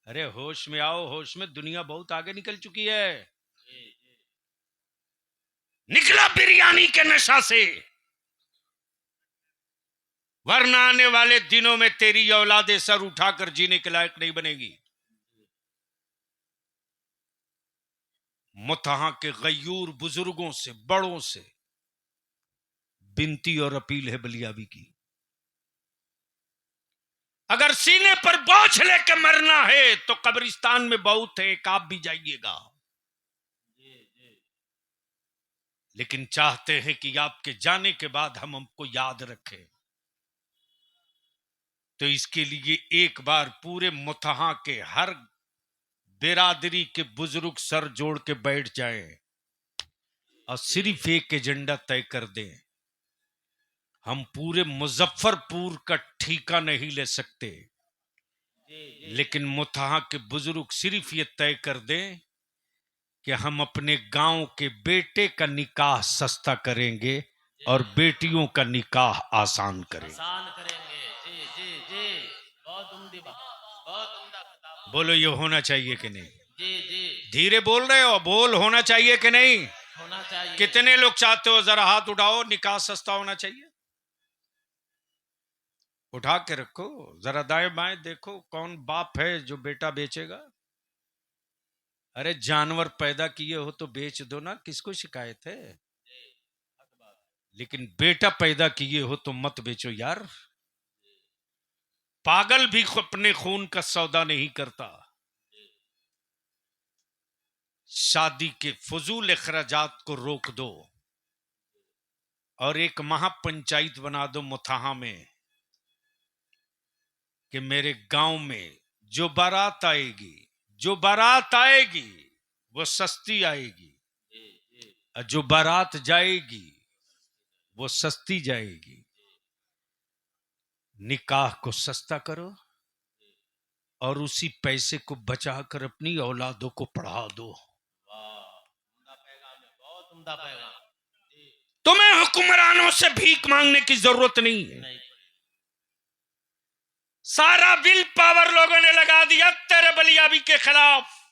अरे होश में आओ, होश में, दुनिया बहुत आगे निकल चुकी है। निकला बिरयानी के नशा से, वरना आने वाले दिनों में तेरी औलादे सर उठाकर जीने के लायक नहीं बनेगी। मुतहा के गयूर बुजुर्गों से, बड़ों से विनती और अपील है बलियाबी की, अगर सीने पर बोझ लेकर मरना है तो कब्रिस्तान में बहुत है, एक आप भी जाइएगा। लेकिन चाहते हैं कि आपके जाने के बाद हम हमको याद रखें, तो इसके लिए एक बार पूरे मुतहा के हर बिरादरी के बुजुर्ग सर जोड़ के बैठ जाएं और सिर्फ एक एजेंडा तय कर दें। हम पूरे मुजफ्फरपुर का ठेका नहीं ले सकते, लेकिन मुतहा के बुजुर्ग सिर्फ ये तय कर दें कि हम अपने गांव के बेटे का निकाह सस्ता करेंगे और बेटियों का निकाह आसान करेंगे। जी जी जी, बहुत उम्दा बात, बहुत उम्दा खिताब। बोलो, ये होना चाहिए कि नहीं? जी जी, धीरे बोल रहे हो, बोल होना चाहिए कि नहीं? होना चाहिए। कितने लोग चाहते हो? जरा हाथ उठाओ, निकाह सस्ता होना चाहिए। उठा के रखो, जरा दाएं बाएं देखो, कौन बाप है जो बेटा बेचेगा? अरे जानवर पैदा किए हो तो बेच दो ना, किसको शिकायत है? लेकिन बेटा पैदा किए हो तो मत बेचो यार। पागल भी अपने खून का सौदा नहीं करता। शादी के फजूल अखराजात को रोक दो और एक महापंचायत बना दो मुतहा में कि मेरे गांव में जो बारात आएगी, जो बारात आएगी वो सस्ती आएगी, और जो बारात जाएगी वो सस्ती जाएगी। निकाह को सस्ता करो और उसी पैसे को बचाकर अपनी औलादों को पढ़ा दो। बहुत उम्दा पैगाम। तुम्हें हुक्मरानों से भीख मांगने की जरूरत नहीं है। सारा विल पावर लोगों ने लगा दिया तेरे बलियाबी के खिलाफ।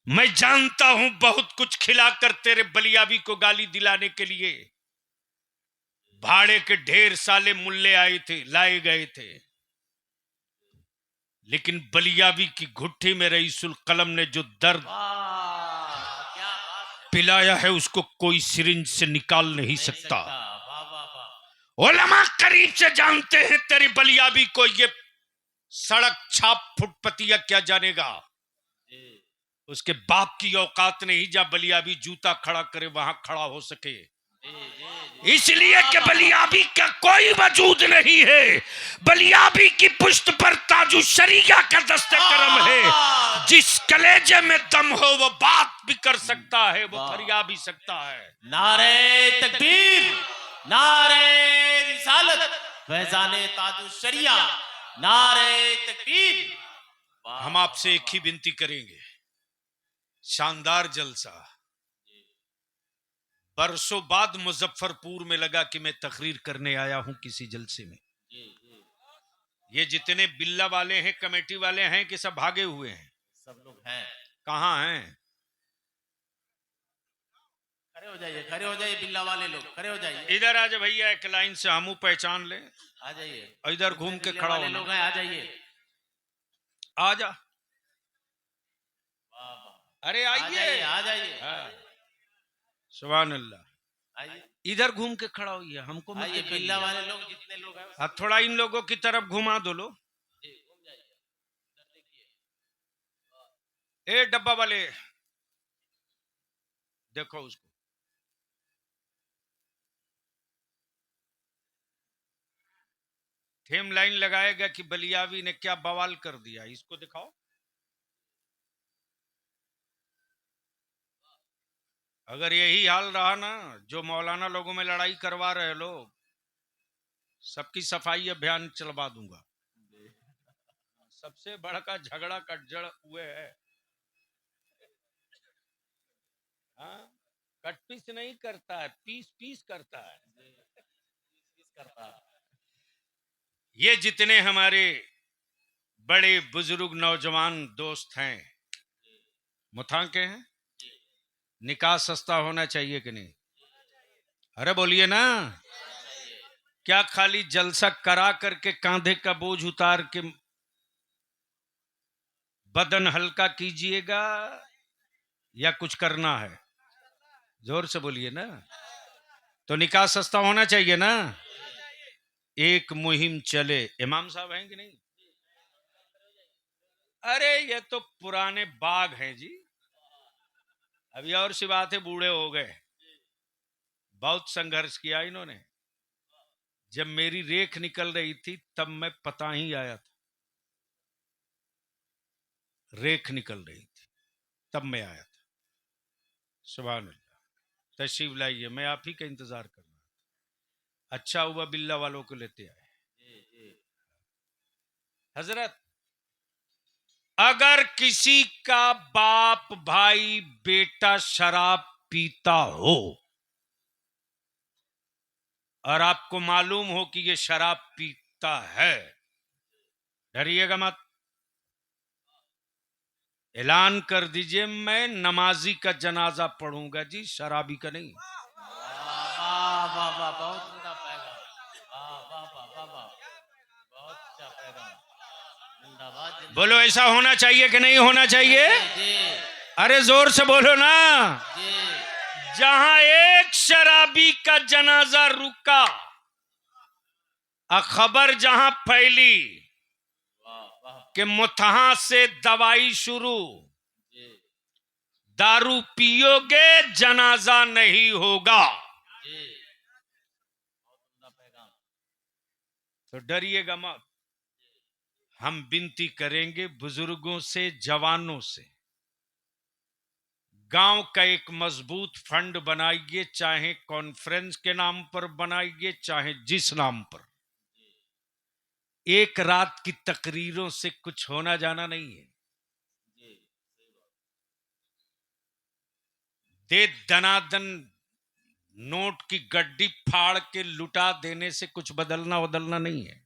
मैं जानता हूं बहुत कुछ खिलाकर तेरे बलियाबी को गाली दिलाने के लिए भाड़े के ढेर साले मुल्ले आए थे, लाए गए थे, लेकिन बलियाबी की घुट्टी में रईसुल कलम ने जो दर्द क्या बात पिलाया है उसको कोई सिरिंज से निकाल नहीं सकता। वाह वाह वाह। उलमा करीब से जानते हैं तेरी बलियाबी को, ये सड़क छाप फुटपतिया क्या जानेगा? उसके बाप की औकात नहीं जा बलियाबी जूता खड़ा करे वहां खड़ा हो सके, इसलिए कि बलियाबी का कोई वजूद नहीं है। बलियाबी की पुष्ट पर ताजु शरीया का दस्ते करम है। जिस कलेजे में दम हो वो बात भी कर सकता है, वो फरिया भी सकता है। नारे तकबीर, नारे रिसालत, फैजाने ताजु शरिया, नारे तकबीर। हम आपसे एक ही विनती करेंगे, शानदार जलसा। बरसों बाद मुजफ्फरपुर में लगा कि मैं तकरीर करने आया हूं किसी जलसे में। ये जितने बिल्ला वाले हैं, कमेटी वाले हैं कि सब भागे हुए हैं? सब लोग हैं। कहां हैं? खड़े हो जाइए, खड़े हो जाइए, बिल्ला वाले लोग खड़े हो जाइए। इधर आ जा भैया, एक लाइन से हमू पहचान ले। आ जाइए, इधर घूम के खड़ा हो लोग हैं, आ जाइए, आ जा। अरे आइए, आ जाइए, हाँ। सुभान अल्लाह। आइए, इधर घूम के खड़ा होइए, हमको मत आइए। दिखाइए। बिल्ला वाले लोग जितने लोग हैं अब थोड़ा इन लोगों की तरफ घुमा दो लो। घूम जाइए, इधर देखिए। ए डब्बा वाले, देखो उसको। थेम लाइन लगाएगा कि बलियावी ने क्या बवाल कर दिया, इसको दिखाओ। अगर यही हाल रहा ना, जो मौलाना लोगों में लड़ाई करवा रहे लोग, सबकी सफाई अभियान चलवा दूंगा। सबसे बड़ा का झगड़ा का जड़ हुए है। हाँ, कट पीस नहीं करता है, पीस पीस करता है। ये जितने हमारे बड़े बुजुर्ग नौजवान दोस्त हैं, मुथा के हैं, निकाह सस्ता होना चाहिए कि नहीं? अरे बोलिए ना। क्या खाली जलसा करा करके कांधे का बोझ उतार के बदन हल्का कीजिएगा या कुछ करना है? जोर से बोलिए ना। तो निकाह सस्ता होना चाहिए ना। एक मुहिम चले, इमाम साहब हैं कि नहीं? अरे ये तो पुराने बाग हैं जी। अभी और सी बात है, बूढ़े हो गए, बहुत संघर्ष किया इन्होंने। जब मेरी रेख निकल रही थी तब मैं पता ही आया था, रेख निकल रही थी तब मैं आया था। सुभान अल्लाह। तशरीफ लाइए, मैं आप ही का इंतजार कर रहा था। अच्छा हुआ बिल्ला वालों को लेते आए। हजरत, अगर किसी का बाप भाई बेटा शराब पीता हो और आपको मालूम हो कि ये शराब पीता है, डरिएगा मत, ऐलान कर दीजिए मैं नमाजी का जनाजा पढ़ूंगा जी, शराबी का नहीं। वाह वाह वाह, बहुत उम्दा पैगाम। वाह वाह वाह वाह वाह, बहुत अच्छा पैगाम। जिंदाबाद जिंदाबाद। बोलो, ऐसा होना चाहिए कि नहीं होना चाहिए? जी अरे जोर से बोलो ना। जी। जहां एक शराबी का जनाजा रुका, खबर जहां फैली वाह वाह। कि मुतहा से दवाई शुरू, जी दारू पियोगे जनाजा नहीं होगा, जी, बहुत उम्दा पैगाम। तो डरिएगा मत। हम विनती करेंगे बुजुर्गों से, जवानों से, गांव का एक मजबूत फंड बनाइए, चाहे कॉन्फ्रेंस के नाम पर बनाइए, चाहे जिस नाम पर। एक रात की तकरीरों से कुछ होना जाना नहीं है। जी सही बात। दे दनादन नोट की गड्डी फाड़ के लुटा देने से कुछ बदलना बदलना नहीं है।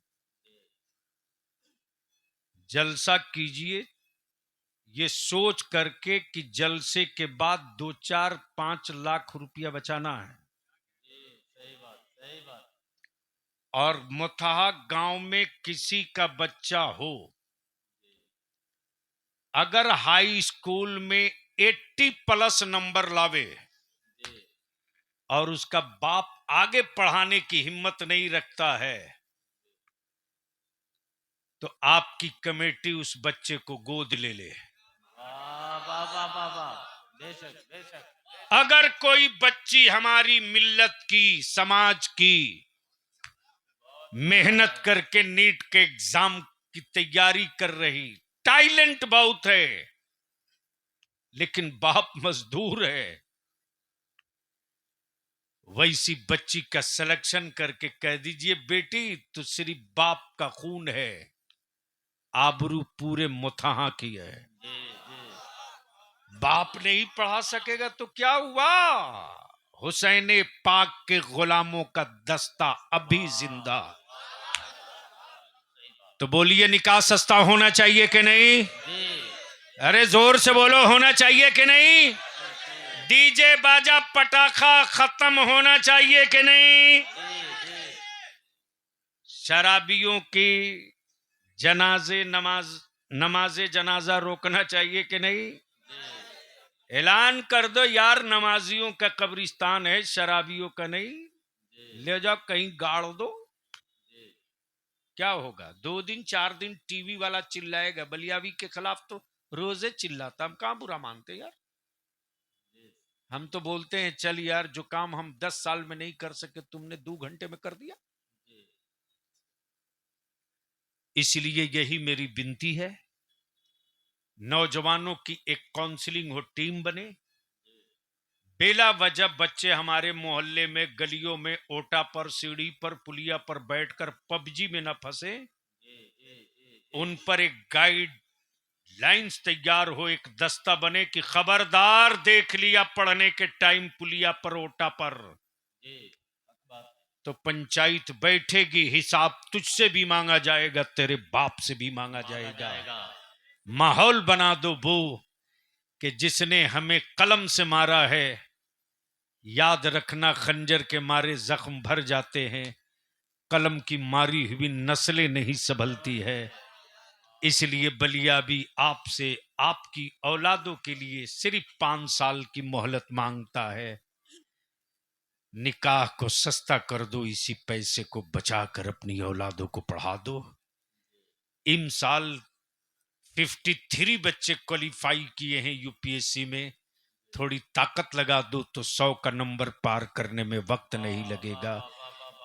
जलसा कीजिए ये सोच करके कि जलसे के बाद 2-4-5 लाख रुपया बचाना है। जी सही बात सही बात। और मुतहा गांव में किसी का बच्चा हो, अगर हाई स्कूल में 80+ नंबर लावे जी और उसका बाप आगे पढ़ाने की हिम्मत नहीं रखता है, तो आपकी कमेटी उस बच्चे को गोद ले ले। वाह वाह वाह वाह वाह, बेशक बेशक। अगर कोई बच्ची हमारी मिल्लत की, समाज की, मेहनत करके नीट के एग्जाम की तैयारी कर रही, टैलेंट बहुत है, लेकिन बाप मजदूर है, वैसी बच्ची का सिलेक्शन करके कह दीजिए बेटी तो सिर्फ बाप का खून है, आबरू पूरे मुतहा की है। जी जी बाप नहीं पढ़ा सकेगा तो क्या हुआ? हुसैन पाक के गुलामों का दस्ता अभी जिंदा। तो बोलिए, निकाह सस्ता होना चाहिए कि नहीं? जी अरे जोर से बोलो, होना चाहिए कि नहीं? डीजे बाजा पटाखा खत्म होना चाहिए कि नहीं? जी। शराबियों की नमाजे जनाजा रोकना चाहिए कि नहीं? ऐलान कर दो यार, नमाजियों का कब्रिस्तान है, शराबियों का नहीं। ले जाओ कहीं गाड़ दो, क्या होगा? 2 दिन 4 दिन टीवी वाला चिल्लाएगा, बलियावी के खिलाफ तो रोजे चिल्लाता, हम कहां बुरा मानते यार। हम तो बोलते हैं चल यार, जो काम हम 10 साल में नहीं कर सके तुमने 2 घंटे में कर दिया। इसलिए यही मेरी विनती है, नौजवानों की एक काउंसलिंग हो, टीम बने। बेला वजह बच्चे हमारे मोहल्ले में, गलियों में, ओटा पर, सीढ़ी पर, पुलिया पर बैठकर पबजी में न फंसे। उन पर एक गाइड लाइंस तैयार हो, एक दस्ता बने कि खबरदार देख लिया पढ़ने के टाइम पुलिया पर, ओटा पर, जी, बात। तो पंचायत बैठेगी, हिसाब तुझसे भी मांगा जाएगा, तेरे बाप से भी मांगा मांगा जाएगा। जाएगा। माहौल बना दो वो कि जिसने हमें कलम से मारा है, याद रखना खंजर के मारे जख्म भर जाते हैं, कलम की मारी हुई नस्लें नहीं संभलती है। इसलिए बलिया भी आपसे, आपकी औलादों के लिए सिर्फ 5 साल की मोहलत मांगता है। निकाह को सस्ता कर दो, इसी पैसे को बचा कर अपनी औलादों को पढ़ा दो। इम साल 53 बच्चे क्वालिफाई किए हैं यूपीएससी में। थोड़ी ताकत लगा दो तो 100 का नंबर पार करने में वक्त नहीं लगेगा।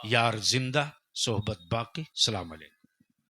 यार जिंदा, सोहबत बाकी। सलाम अलैकुम।